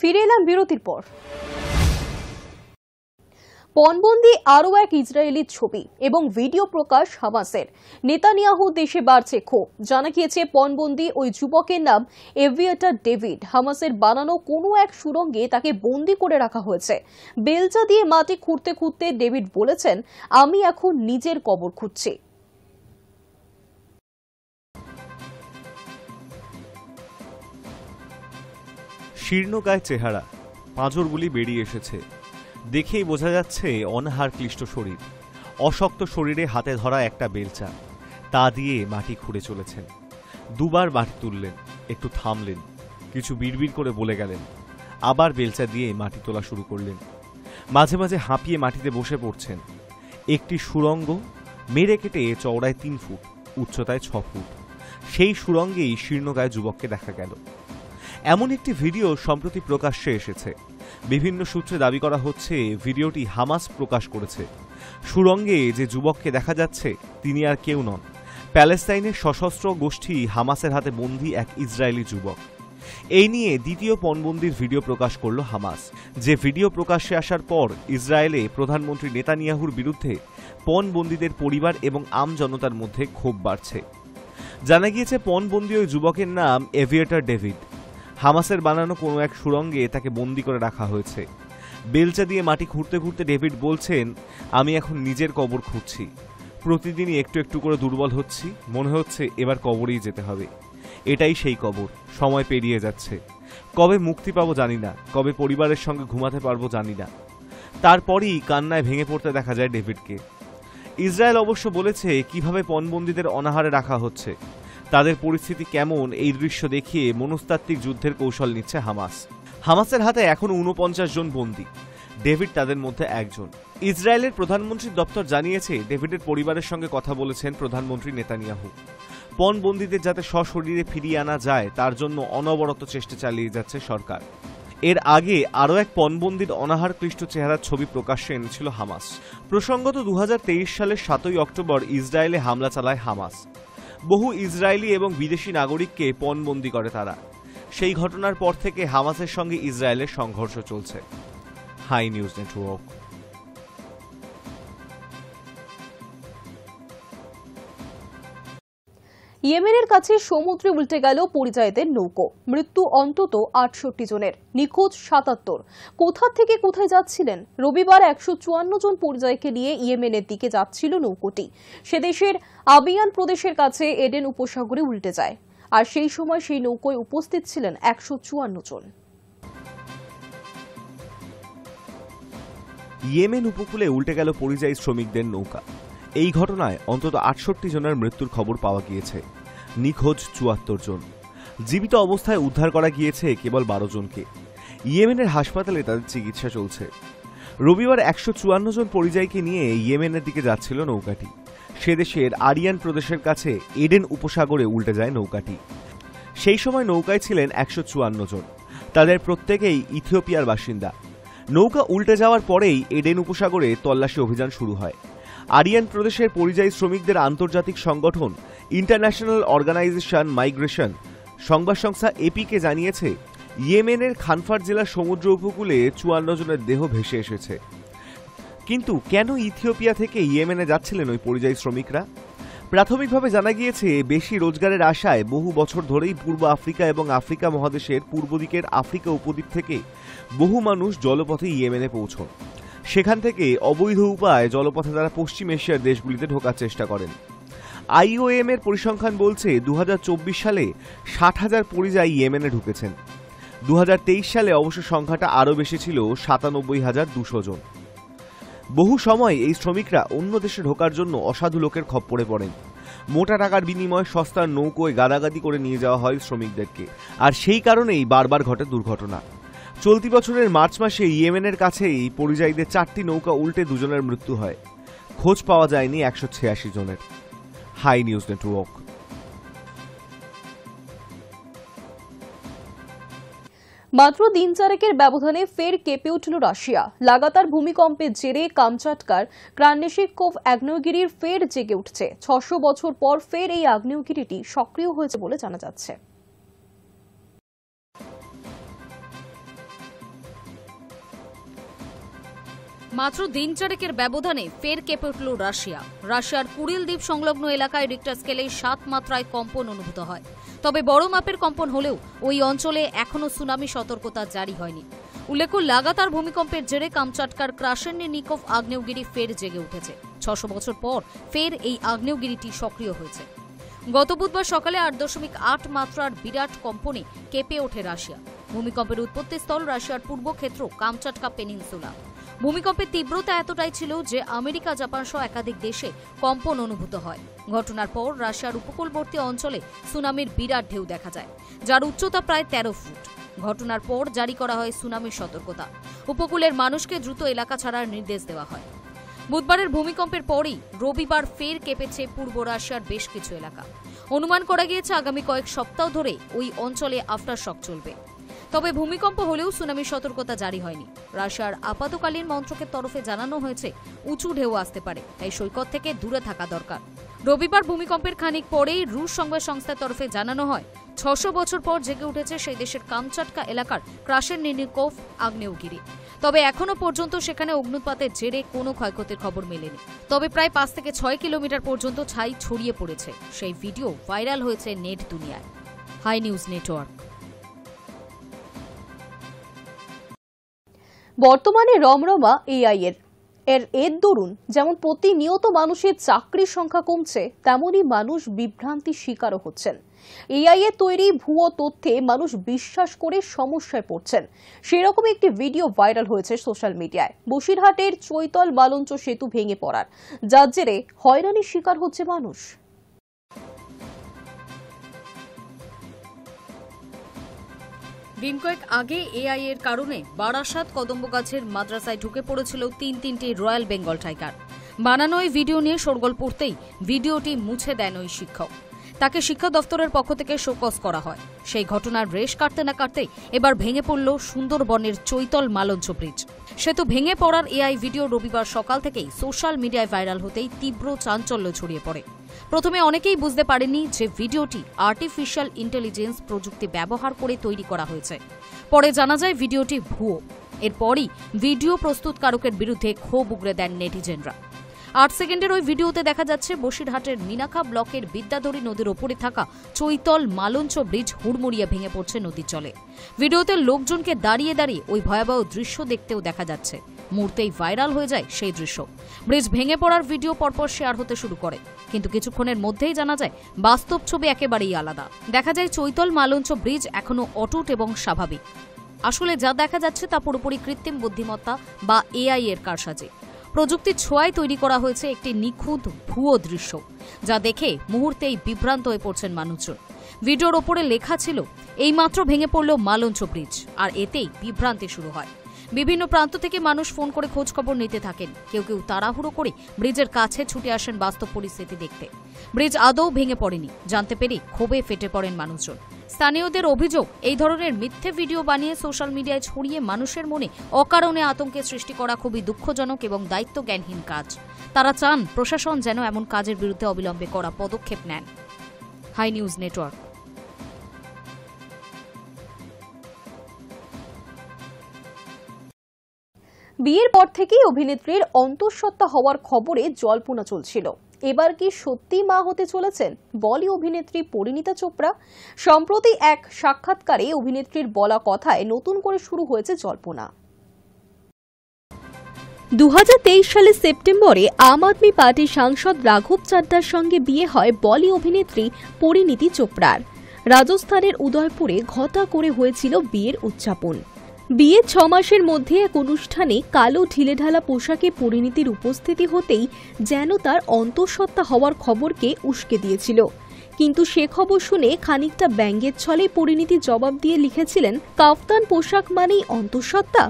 ফিরে এলাম বিরতির পর। পণবন্দি আরও এক ইসরায়েলি ছবি এবং ভিডিও প্রকাশ হামাসের। নেতানিয়াহু দেশে বাড়ছে ক্ষোভ। জানা গিয়েছে পণবন্দি ওই যুবকের নাম এভিয়েটার ডেভিড। হামাসের বানানো কোনো এক সুড়ঙ্গে তাকে বন্দি করে রাখা হয়েছে। বেলচা দিয়ে মাটি খুঁড়তে খুঁড়তে ডেভিড বলেছেন, আমি এখন নিজের কবর খুঁজছি। শীর্ণকায় চেহারা, পাঁজরগুলি বেরিয়ে এসেছে, দেখেই বোঝা যাচ্ছে অনাহার ক্লিষ্ট শরীর। অশক্ত শরীরে হাতে ধরা একটা বেলচা, তা দিয়ে মাটি খুঁড়ে চলেছেন। দুবার মাটি তুললেন, একটু থামলেন, কিছু বিড়বিড় করে বলে গেলেন, আবার বেলচা দিয়ে মাটি তোলা শুরু করলেন। মাঝে মাঝে হাঁপিয়ে মাটিতে বসে পড়ছেন। একটি সুড়ঙ্গ মেরে কেটে চওড়ায় 3 ফুট, উচ্চতায় 6 ফুট। সেই সুড়ঙ্গেই শীর্ণকায় যুবককে দেখা গেল। এমন একটি ভিডিও সম্প্রতি প্রকাশ্যে এসেছে। বিভিন্ন সূত্রে দাবি করা হচ্ছে ভিডিওটি হামাস প্রকাশ করেছে। সুড়ঙ্গে যে যুবককে দেখা যাচ্ছে তিনি আর কেউ নন, প্যালেস্তাইনের সশস্ত্র গোষ্ঠী হামাসের হাতে বন্দী এক ইসরায়েলি যুবক। এই নিয়ে দ্বিতীয় পণবন্দির ভিডিও প্রকাশ করল হামাস। যে ভিডিও প্রকাশ্যে আসার পর ইসরায়েলে প্রধানমন্ত্রী নেতানিয়াহুর বিরুদ্ধে পণবন্দীদের পরিবার এবং আম জনতার মধ্যে ক্ষোভ বাড়ছে। জানা গিয়েছে পণবন্দী ওই যুবকের নাম এভিয়েটার ডেভিড। হামাসের বানানো কোনো এক সুড়ঙ্গে তাকে বন্দি করে রাখা হয়েছে। বেলচা দিয়ে মাটি খুঁড়তে খুঁড়তে ডেভিড বলছেন, আমি এখন নিজের কবর খুঁজছি। প্রতিদিনই একটু একটু করে দুর্বল হচ্ছি, মনে হচ্ছে এবার কবরেই যেতে হবে। এটাই সেই কবর। সময় পেরিয়ে যাচ্ছে, কবে মুক্তি পাবো জানি না, কবে পরিবারের সঙ্গে ঘুমাতে পারবো জানি না। তারপরই কান্নায় ভেঙে পড়তে দেখা যায় ডেভিডকে। ইসরায়েল অবশ্য বলেছে কিভাবে পণবন্দীদের অনাহারে রাখা হচ্ছে, তাদের পরিস্থিতি কেমন, এই দৃশ্য দেখিয়ে মনস্তাত্ত্বিক যুদ্ধের কৌশল নিচ্ছে হামাস। হামাসের হাতে এখন 49 জন বন্দী, ডেভিড তাদের মধ্যে একজন। ইসরায়েলের প্রধানমন্ত্রীর দপ্তর জানিয়েছে ডেভিডের পরিবারের সঙ্গে কথা বলেছেন প্রধানমন্ত্রী নেতানিয়াহু। পণবন্দীদের যাতে সশরীরে ফিরিয়ে আনা যায় তার জন্য অনবরত চেষ্টা চালিয়ে যাচ্ছে সরকার। এর আগে আরও এক পণবন্দীর অনাহার ক্লিষ্ট চেহারার ছবি প্রকাশ্যে এনেছিল হামাস। প্রসঙ্গত 2023 সালের 7ই অক্টোবর ইসরায়েলে হামলা চালায় হামাস। বহু ইসরায়েলি এবং বিদেশি নাগরিককে পণবন্দি করে তারা। সেই ঘটনার পর থেকে হামাসের সঙ্গে ইসরায়েলের সংঘর্ষ চলছে। High news network. ইয়েমেনের কাছে সমুদ্রে উল্টে গেল পরিযায়ীদের নৌকো। মৃত্যু অন্তত 68 জনের, নিখোঁজ 77। কোথা থেকে কোথায় যাচ্ছিলেন? রবিবার 154 জন পরিযায়ীকে নিয়ে ইয়েমেনের দিকে যাচ্ছিল নৌকোটি। সে দেশের আবিয়ান প্রদেশের কাছে এডেন উপসাগরে উল্টে যায়। আর সেই সময় সেই নৌকোয় উপস্থিত ছিলেন 154 জন। ইয়েমেন উপকূলে উল্টে গেল পরিযায়ী শ্রমিকদের নৌকা। এই ঘটনায় অন্তত 68 জনের মৃত্যুর খবর পাওয়া গিয়েছে, নিখোঁজ 74 জন। জীবিত অবস্থায় উদ্ধার করা গিয়েছে কেবল 12 জনকে। ইয়েমেনের হাসপাতালে তাদের চিকিৎসা চলছে। রবিবার 154 জন পরিযায়ীকে নিয়ে ইয়েমেনের দিকে যাচ্ছিল নৌকাটি। সে দেশের আরিয়ান প্রদেশের কাছে এডেন উপসাগরে উল্টে যায় নৌকাটি। সেই সময় নৌকায় ছিলেন 154 জন, তাদের প্রত্যেকেই ইথিওপিয়ার বাসিন্দা। নৌকা উল্টে যাওয়ার পরেই এডেন উপসাগরে তল্লাশি অভিযান শুরু হয়। আরিয়ান প্রদেশের পরিযায়ী শ্রমিকদের আন্তর্জাতিক সংগঠন ইন্টারন্যাশনাল অর্গানাইজেশন মাইগ্রেশন সংবাদ সংস্থা এপিকে জানিয়েছে, ইয়েমেনের খানফার জেলার সমুদ্র উপকূলে 54 জনের দেহ ভেসে এসেছে। কিন্তু কেন ইথিওপিয়া থেকে ইয়েমেনে যাচ্ছিলেন ওই পরিযায়ী শ্রমিকরা? প্রাথমিকভাবে জানা গিয়েছে, বেশি রোজগারের আশায় বহু বছর ধরেই পূর্ব আফ্রিকা এবং আফ্রিকা মহাদেশের পূর্ব দিকের আফ্রিকা উপদ্বীপ থেকে বহু মানুষ জলপথে ইয়েমেনে পৌঁছন। সেখান থেকে অবৈধ উপায়ে জলপথে তারা পশ্চিম এশিয়ার দেশগুলিতে ঢোকার চেষ্টা করেন। আইওএম এর পরিসংখ্যান বলছে 2024 সালে 60,000 পরিযায়ী ইয়েমেনে ঢুকেছেন। 2023 সালে অবশ্য সংখ্যাটা আরও বেশি ছিল, 97,200 জন। বহু সময় এই শ্রমিকরা অন্য দেশে ঢোকার জন্য অসাধু লোকের খপ্পরে পড়েন। মোটা টাকার বিনিময়ে সস্তার নৌকোয় গাদাগাদি করে নিয়ে যাওয়া হয় শ্রমিকদেরকে, আর সেই কারণেই বারবার ঘটে দুর্ঘটনা। চলতি বছরের মার্চ মাসে ইয়েমেনের কাছেই পরিযায়ীদের 4টি নৌকা উল্টে 2 জনের মৃত্যু হয়। খোঁজ পাওয়া যায়নি 186 জনের। High news network. মাত্র দিন চারেকের ব্যবধানে ফের কেঁপে উঠল রাশিয়া। লাগাতার ভূমিকম্পের জেরে কামচাটকার ক্রান্নেশিকোভ আগ্নেয়গিরির ফের জেগে উঠছে। 600 বছর পর ফের এই আগ্নেয়গিরিটি সক্রিয় হয়েছে বলে জানা যাচ্ছে। মাত্র দিন চারেকের ব্যবধানে ফের কেঁপে উঠল রাশিয়া। রাশিয়ার কুরিল দ্বীপ সংলগ্ন এলাকায় রিক্টার স্কেলে 7 মাত্রায় কম্পন অনুভূত হয়। তবে বড় মাপের কম্পন হলেও ওই অঞ্চলে এখনো সুনামি সতর্কতা জারি হয়নি। উল্লেখ্য, লাগাতার ভূমিকম্পের জেরে কামচাটকার ক্রাসেননিকভ আগ্নেয়গিরি ফের জেগে উঠেছে। 600 বছর পর ফের এই আগ্নেয়গিরিটি সক্রিয় হয়েছে। গত বুধবার সকালে 8.8 মাত্রার বিরাট কম্পনে কেঁপে ওঠে রাশিয়া। ভূমিকম্পের উৎপত্তিস্থল রাশিয়ার পূর্ব ক্ষেত্র কামচাটকা পেনিনসুলা। ভূমিকম্পের তীব্রতা এতটাই ছিল যে আমেরিকা, জাপান সহ একাধিক দেশে কম্পন অনুভূত হয়। ঘটনার পর রাশিয়ার উপকূলবর্তী অঞ্চলে সুনামির বিরাট ঢেউ দেখা যায়, যার উচ্চতা প্রায় 13 ফুট। ঘটনার পর জারি করা হয় সুনামির সতর্কতা। উপকূলের মানুষকে দ্রুত এলাকা ছাড়ার নির্দেশ দেওয়া হয়। বুধবারের ভূমিকম্পের পরই রবিবার ফের কেঁপেছে পূর্ব রাশিয়ার বেশ কিছু এলাকা। অনুমান করা গিয়েছে আগামী কয়েক সপ্তাহ ধরে ওই অঞ্চলে আফটারশক চলবে। তবে ভূমিকম্প হলেও সুনামির সতর্কতা জারি হয়নি। রাশিয়ার আপাতকালীন মন্ত্রকের তরফে জানানো হয়েছে উঁচু ঢেউ আসতে পারে, তাই সৈকত থেকে দূরে থাকা দরকার। রবিবার ভূমিকম্পের খানিক পরেই রুশ সংবাদ সংস্থার তরফে জানানো হয় 600 বছর পর জেগে উঠেছে সেই দেশের কামচাটকা এলাকার ক্রাসেননিকভ আগ্নেয়গিরি। তবে এখনো পর্যন্ত সেখানে অগ্নুৎপাতের জেরে কোনো ক্ষয়ক্ষতির খবর মেলেনি। তবে প্রায় 5 থেকে 6 কিলোমিটার পর্যন্ত ছাই ছড়িয়ে পড়েছে। সেই ভিডিও ভাইরাল হয়েছে নেট দুনিয়ায়। High news network. বর্তমানে রমরমা এআই এর দরুন যেমন প্রতিনিয়ত মানুষের চাকরির সংখ্যা কমছে, তেমনি মানুষ বিভ্রান্তি শিকারও হচ্ছেন। এআই এর তৈরি ভুয়ো তথ্যে মানুষ বিশ্বাস করে সমস্যায় পড়ছেন। সেরকম একটি ভিডিও ভাইরাল হয়েছে সোশ্যাল মিডিয়ায়। বসিরহাটের চৈতল মালঞ্চ সেতু ভেঙে পড়ার, যার জেরে হয়রানির শিকার হচ্ছে মানুষ। দিন কয়েক আগে এআই এর কারণে বারাসাত কদম্বগাছের মাদ্রাসায় ঢুকে পড়েছিল 3টি রয়্যাল বেঙ্গল টাইগার। বানানো এই ভিডিও নিয়ে শোরগোল পড়তেই ভিডিওটি মুছে দেন ওই শিক্ষক। তাকে শিক্ষা দফতরের পক্ষ থেকে শোকজ করা হয়। সেই ঘটনার রেশ কাটতে না কাটতেই এবার ভেঙে পড়ল সুন্দরবনের চৈতল মালঞ্চ ব্রিজ। সেতু ভেঙে পড়ার এআই ভিডিও রবিবার সকাল থেকেই সোশ্যাল মিডিয়ায় ভাইরাল হতেই তীব্র চাঞ্চল্য ছড়িয়ে পড়ে। প্রথমে অনেকেই বুঝতে পারেননি যে ভিডিওটি আর্টিফিশিয়াল ইন্টেলিজেন্স প্রযুক্তি ব্যবহার করে তৈরি করা হয়েছে। পরে জানা যায় ভিডিওটি ভুয়ো। এরপরই ভিডিও প্রস্তুতকারকের বিরুদ্ধে ক্ষোভ উগরে দেন নেটিজেনরা। 8 সেকেন্ডের ওই ভিডিওতে দেখা যাচ্ছে বসিরহাটের মিনাখা ব্লকের বিদ্যাধরী নদীর ওপরে থাকা চৈতল মালঞ্চ ব্রিজ হুড়মুড়িয়ে ভেঙে পড়ছে নদীর জলে। ভিডিওতে লোকজনকে দাঁড়িয়ে দাঁড়িয়ে ওই ভয়াবহ দৃশ্য দেখতেও দেখা যাচ্ছে। মুহূর্তেই ভাইরাল হয়ে যায় সেই দৃশ্য। ব্রিজ ভেঙে পড়ার ভিডিও পরপর শেয়ার হতে শুরু করে, কিন্তু কিছুক্ষণের মধ্যেই জানা যায় বাস্তব ছবি একেবারেই আলাদা। দেখা যায় চৈতল মালঞ্চ ব্রিজ এখনো অটুট এবং স্বাভাবিক। আসলে যা দেখা যাচ্ছে তা পুরোপুরি কৃত্রিম বুদ্ধিমত্তা বা এআই এর কারসাজি। প্রযুক্তির ছোঁয়ায় তৈরি করা হয়েছে একটি নিখুঁত ভুয়ো দৃশ্য, যা দেখে মুহূর্তেই বিভ্রান্ত হয়ে পড়ছেন মানুষজন। ভিডিওর ওপরে লেখা ছিল, এইমাত্র ভেঙে পড়ল মালঞ্চ ব্রিজ, আর এতেই বিভ্রান্তি শুরু হয়। বিভিন্ন প্রান্ত থেকে মানুষ ফোন করে খোঁজ খবর নিতে থাকেন। কেউ কেউ তাড়াহুড়ো করে ব্রিজের কাছে ছুটে আসেন বাস্তব পরিস্থিতি দেখতে। ব্রিজ আদৌ ভেঙে পড়েনি জানতে পেরে ক্ষোভে ফেটে পড়েন মানুষজন। স্থানীয়দের অভিযোগ, এই ধরনের মিথ্যে ভিডিও বানিয়ে সোশ্যাল মিডিয়ায় ছড়িয়ে মানুষের মনে অকারণে আতঙ্কের সৃষ্টি করা খুবই দুঃখজনক এবং দায়িত্বজ্ঞানহীন কাজ। তারা চান প্রশাসন যেন এমন কাজের বিরুদ্ধে অবিলম্বে কড়া পদক্ষেপ নেন। High news network. বিয়ের পর থেকেই অভিনেত্রীর অন্তঃসত্ত্বা হওয়ার খবরে জল্পনা চলছিল। এবার কি সত্যি মা হতে চলেছেন বলি অভিনেত্রী পরিণীতা চোপড়া? সম্প্রতি এক সাক্ষাৎকারে অভিনেত্রীর বলা কথায় নতুন করে শুরু হয়েছে জল্পনা। 2023 সালের সেপ্টেম্বরে আম আদমি পার্টির সাংসদ রাঘব চাড্ডার সঙ্গে বিয়ে হয় বলি অভিনেত্রী পরিণীতি চোপড়ার। রাজস্থানের উদয়পুরে ঘটা করে হয়েছিল বিয়ের উদযাপন। বিয়ের 6 মাসের মধ্যে এক অনুষ্ঠানে কালো ঢিলেঢালা পোশাকে পরিণীতির উপস্থিতি হতেই যেন তার অন্তঃসত্ত্বা হওয়ার খবরকে উস্কে দিয়েছিল। কিন্তু সে খবর শুনে খানিকটা ব্যঙ্গের ছলে পরিণীতি জবাব দিয়ে লিখেছিলেন, কাফতান পোশাক মানেই অন্তঃসত্ত্বা,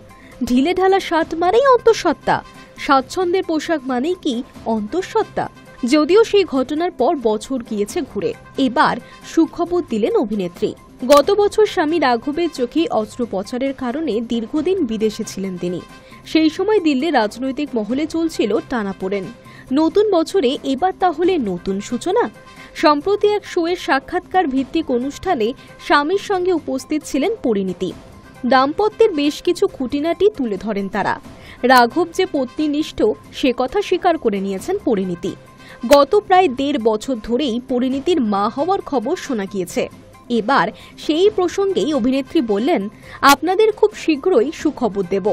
ঢিলেঢালা শার্ট মানেই অন্তঃসত্ত্বা, স্বাচ্ছন্দ্যের পোশাক মানেই কি অন্তঃসত্ত্বা? যদিও সেই ঘটনার পর বছর গিয়েছে ঘুরে, এবার সুখবর দিলেন অভিনেত্রী। গত বছর স্বামী রাঘবের চোখে অস্ত্রোপচারের কারণে দীর্ঘদিন বিদেশে ছিলেন তিনি। সেই সময় দিল্লির রাজনৈতিক মহলে চলছিল টানাপোড়েন। নতুন বছরে এবার তাহলে নতুন সূচনা? সম্প্রতি এক শোয়ের সাক্ষাৎকার ভিত্তিক অনুষ্ঠানে স্বামীর সঙ্গে উপস্থিত ছিলেন পরিণীতি। দাম্পত্যের বেশ কিছু খুঁটিনাটি তুলে ধরেন তারা। রাঘব যে পত্নীনিষ্ঠ সে কথা স্বীকার করে নিয়েছেন পরিণীতি। গত প্রায় 1.5 বছর ধরেই পরিণীতির মা হওয়ার খবর শোনা গিয়েছে। এবার সেই প্রসঙ্গেই অভিনেত্রী বললেন, আপনাদের খুব শীঘ্রই সুখবর দেব।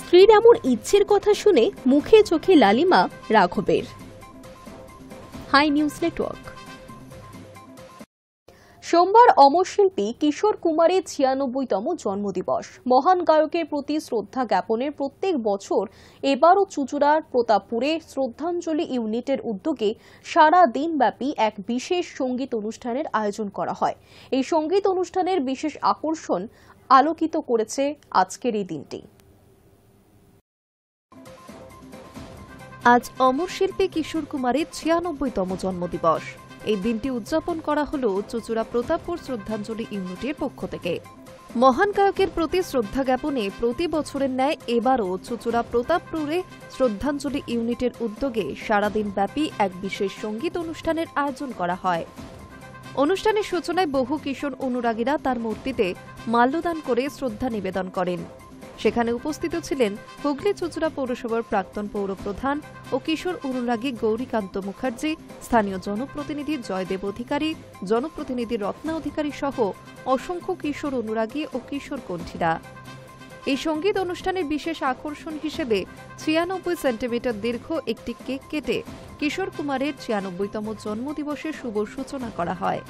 স্ত্রীর এমন ইচ্ছের কথা শুনে মুখে চোখে লালিমা রাঘবের। Hi news network. সোমবার অমর শিল্পী কিশোর কুমারের 96তম জন্মদিবস। মহান গায়কের প্রতি শ্রদ্ধা জ্ঞাপনের প্রত্যেক বছর এবারও চুঁচুড়ার প্রতাপপুরে শ্রদ্ধাঞ্জলি ইউনিটের উদ্যোগে সারা দিনব্যাপী এক বিশেষ সঙ্গীত অনুষ্ঠানের আয়োজন করা হয়। এই সঙ্গীত অনুষ্ঠানের বিশেষ আকর্ষণ আলোকিত করেছে আজকের এই দিনটি। আজ অমর শিল্পী কিশোর কুমারের 96তম জন্মদিবস। এই দিনটি উদযাপন করা হল চুঁচুড়া প্রতাপপুর শ্রদ্ধাঞ্জলি ইউনিটের পক্ষ থেকে। মহান গায়কের প্রতি শ্রদ্ধা জ্ঞাপনে প্রতি বছরের ন্যায় এবারও চুঁচুড়া প্রতাপপুরে শ্রদ্ধাঞ্জলি ইউনিটের উদ্যোগে সারাদিন ব্যাপী এক বিশেষ সঙ্গীত অনুষ্ঠানের আয়োজন করা হয়। অনুষ্ঠানের সূচনায় বহু কিশোর অনুরাগীরা তার মূর্তিতে মাল্যদান করে শ্রদ্ধা নিবেদন করেন। সেখানে উপস্থিত ছিলেন হুগলি চুঁচুড়া পৌরসভার প্রাক্তন পৌরপ্রধান ও কিশোর অনুরাগী গৌরীকান্ত মুখার্জি, স্থানীয় জনপ্রতিনিধি জয়দেব অধিকারী, জনপ্রতিনিধি রত্না অধিকারী সহ অসংখ্য কিশোর অনুরাগী ও কিশোর কণ্ঠীরা। এই সঙ্গীত অনুষ্ঠানের বিশেষ আকর্ষণ হিসেবে 96 সেন্টিমিটার দীর্ঘ একটি কেক কেটে কিশোর কুমারের 96তম জন্মদিবসের শুভ সূচনা করা হয়।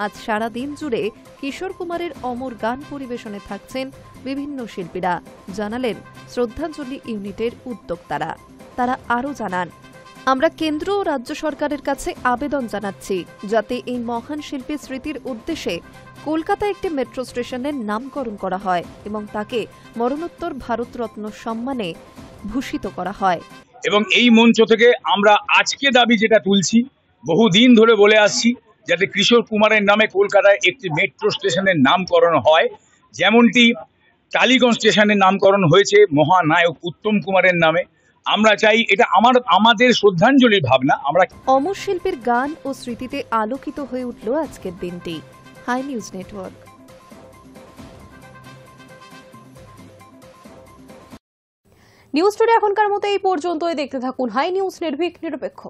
আজ সারা দিন জুড়ে কিশোর কুমারের অমর গান পরিবেশনে থাকছেন বিভিন্ন শিল্পীরা, জানালেন শ্রদ্ধাঞ্জলি ইউনিটের উদ্যোক্তারা। তারা আরও জানান, আমরা কেন্দ্র ও রাজ্য সরকারের কাছে আবেদন জানাচ্ছি যাতে এই মহান শিল্পীর স্মৃতির উদ্দেশ্যে কলকাতায় একটি মেট্রো স্টেশনের নামকরণ করা হয় এবং তাকে মরণোত্তর ভারতরত্ন সম্মানে ভূষিত করা হয়। এবং এই মঞ্চ থেকে আমরা আজকে দাবি যেটা তুলছি, বহুদিন ধরে বলে আসছি, যাতে কিশোর কুমারের নামে কলকাতায় একটি মেট্রো স্টেশনের নামকরণ হয়, যেমনটি টালিগঞ্জ স্টেশনের নামকরণ হয়েছে মহানায়ক উত্তম কুমারের নামে। আমরা চাই এটা আমাদের শ্রদ্ধাঞ্জলি ভাবনা। আমরা অমর শিল্পীর গান ও স্মৃতিতে আলোকিত হয়ে উঠল আজকের দিনটি। High news network. News today এখনকার মতো এই পর্যন্তই। দেখতে থাকুন হাই নিউজ, নির্ভীক নিরপেক্ষ।